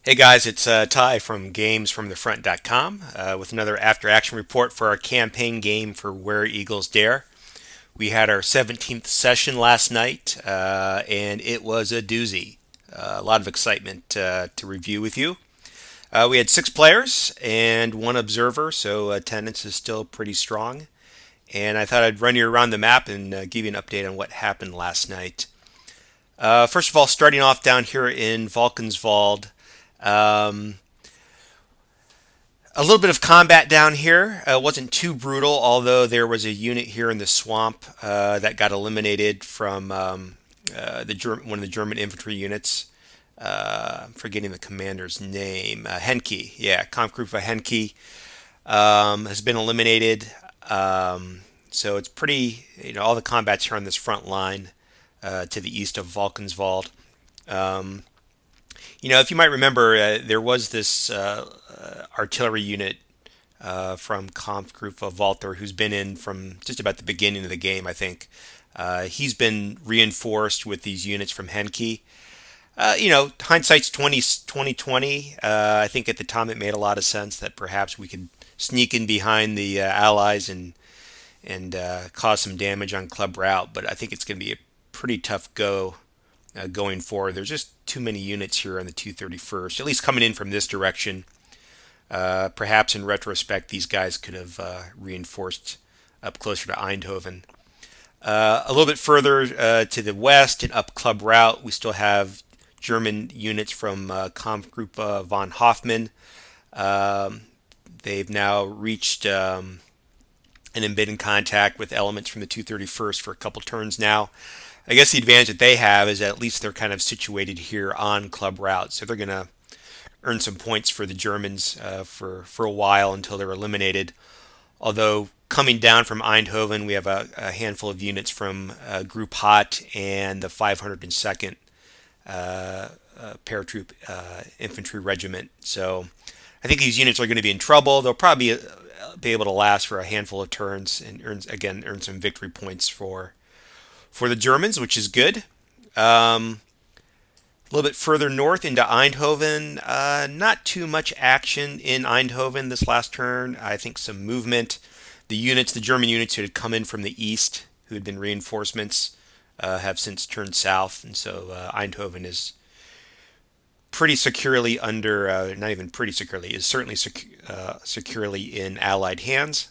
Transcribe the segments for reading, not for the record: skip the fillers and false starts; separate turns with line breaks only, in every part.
Hey guys, it's Ty from GamesFromTheFront.com with another after action report for our campaign game for Where Eagles Dare. We had our 17th session last night and it was a doozy. A lot of excitement to review with you. We had 6 players and 1 observer, so attendance is still pretty strong. And I thought I'd run you around the map and give you an update on what happened last night. First of all, starting off down here in Valkenswald. Um, a little bit of combat down here. Wasn't too brutal, although there was a unit here in the swamp that got eliminated from one of the German infantry units. I'm forgetting the commander's name. Henke, yeah, Kampfgruppe Henke has been eliminated. So it's pretty, all the combat's here on this front line to the east of Valkenswald. Um, if you might remember, there was this artillery unit from Kampfgruppe Walter who's been in from just about the beginning of the game, I think. He's been reinforced with these units from Henke. Hindsight's 2020. I think at the time it made a lot of sense that perhaps we could sneak in behind the Allies and cause some damage on club route, but I think it's going to be a pretty tough go going forward. There's just too many units here on the 231st, at least coming in from this direction. Perhaps in retrospect, these guys could have reinforced up closer to Eindhoven. A little bit further to the west and up Club Route, we still have German units from Kampfgruppe von Hoffmann. Um, they've now reached and been in contact with elements from the 231st for a couple turns now. I guess the advantage that they have is that at least they're kind of situated here on club route, so they're going to earn some points for the Germans for a while until they're eliminated. Although coming down from Eindhoven, we have a handful of units from Group Hot and the 502nd Paratroop Infantry Regiment. So I think these units are going to be in trouble. They'll probably be able to last for a handful of turns and earn some victory points for the Germans, which is good. A little bit further north into Eindhoven, not too much action in Eindhoven this last turn. I think some movement. The German units who had come in from the east, who had been reinforcements, have since turned south, and so Eindhoven is pretty securely under, not even pretty securely, is certainly securely in Allied hands.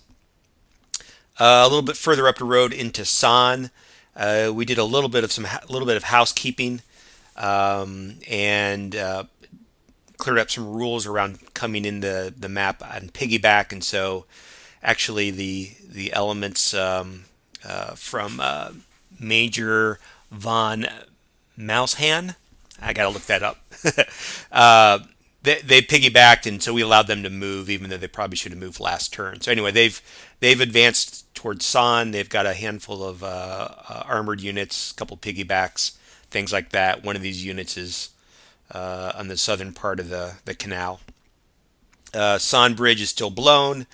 A little bit further up the road into San, we did a little bit of housekeeping and cleared up some rules around coming in the map on piggyback, and so actually the elements from Major von Mousehan, I gotta look that up. uh, they piggybacked, and so we allowed them to move, even though they probably should have moved last turn. So anyway, they've advanced towards San. They've got a handful of armored units, a couple piggybacks, things like that. One of these units is on the southern part of the canal. San Bridge is still blown.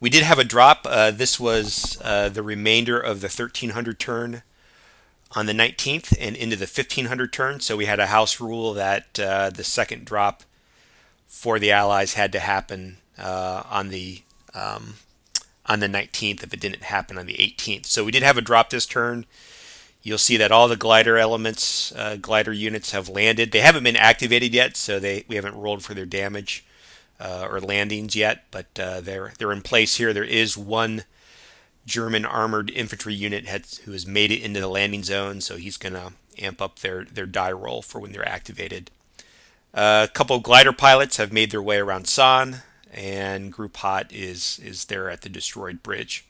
We did have a drop. This was the remainder of the 1300 turn on the 19th and into the 1500 turn. So we had a house rule that the second drop for the Allies had to happen on the 19th if it didn't happen on the 18th. So we did have a drop this turn. You'll see that all the glider elements, glider units have landed. They haven't been activated yet, so we haven't rolled for their damage or landings yet, but they're in place here. There is one German armored infantry unit who has made it into the landing zone, so he's going to amp up their die roll for when they're activated. A couple of glider pilots have made their way around San, and Group Hot is there at the destroyed bridge.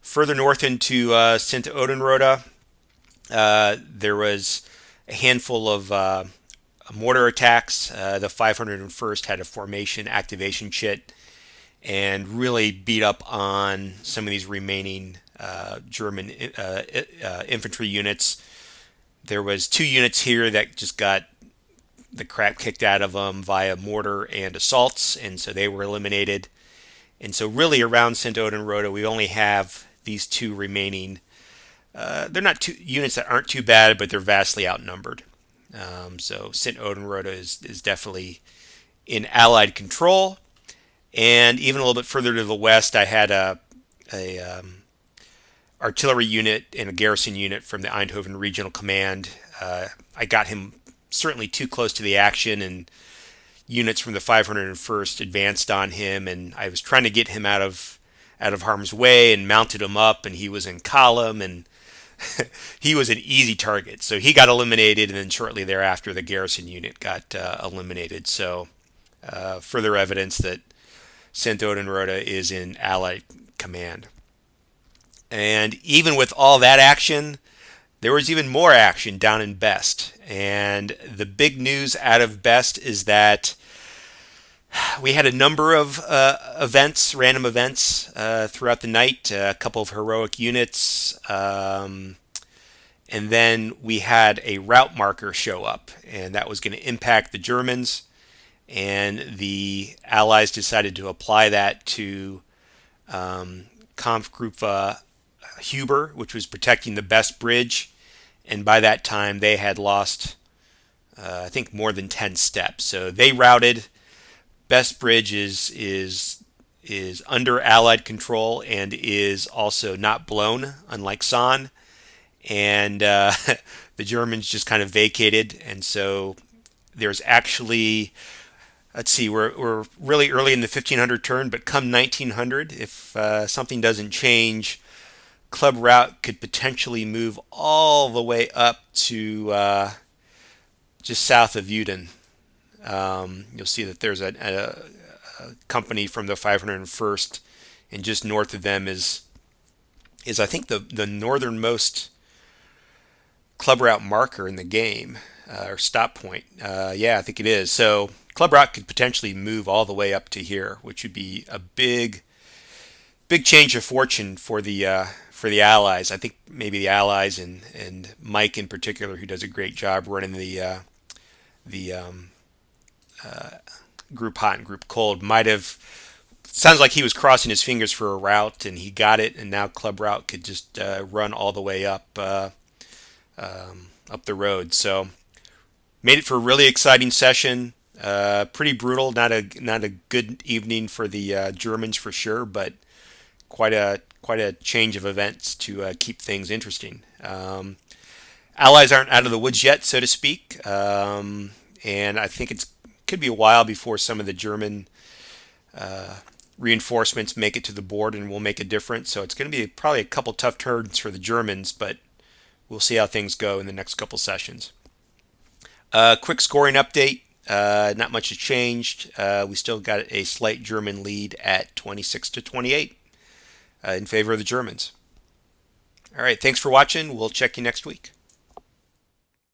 Further north into Sint Odenrode, there was a handful of mortar attacks. The 501st had a formation activation chit and really beat up on some of these remaining German infantry units. There was 2 units here that just got the crap kicked out of them via mortar and assaults, and so they were eliminated. And so really around St. Odenrode, we only have these 2 remaining. They're not units that aren't too bad, but they're vastly outnumbered. So St. Odenrode is definitely in Allied control. And even a little bit further to the west, I had a artillery unit and a garrison unit from the Eindhoven Regional Command. I got him certainly too close to the action, and units from the 501st advanced on him, and I was trying to get him out of harm's way and mounted him up, and he was in column, and he was an easy target. So he got eliminated, and then shortly thereafter, the garrison unit got eliminated. So further evidence that St. Odenrode is in Allied command. And even with all that action, there was even more action down in Best. And the big news out of Best is that we had a number of events, random events throughout the night, a couple of heroic units, and then we had a route marker show up, and that was going to impact the Germans. And the Allies decided to apply that to Kampfgruppe Huber, which was protecting the Best Bridge. And by that time, they had lost, I think, more than 10 steps. So they routed. Best Bridge is under Allied control and is also not blown, unlike San. And the Germans just kind of vacated. And so there's actually, let's see, we're really early in the 1500 turn, but come 1900, if something doesn't change, Club Route could potentially move all the way up to just south of Uden. You'll see that there's a company from the 501st, and just north of them is I think the northernmost Club Route marker in the game, or stop point. Yeah, I think it is. So Club Route could potentially move all the way up to here, which would be a big change of fortune for the Allies. I think maybe the Allies and Mike in particular, who does a great job running the group hot and group cold, might have. Sounds like he was crossing his fingers for a route, and he got it, and now Club Route could just run all the way up up the road. So made it for a really exciting session. Pretty brutal. Not a good evening for the Germans for sure, but quite a change of events to keep things interesting. Allies aren't out of the woods yet, so to speak, and I think it could be a while before some of the German reinforcements make it to the board and will make a difference. So it's going to be probably a couple tough turns for the Germans, but we'll see how things go in the next couple sessions. Quick scoring update. Not much has changed. We still got a slight German lead at 26-28 in favor of the Germans. All right, thanks for watching. We'll check you next week.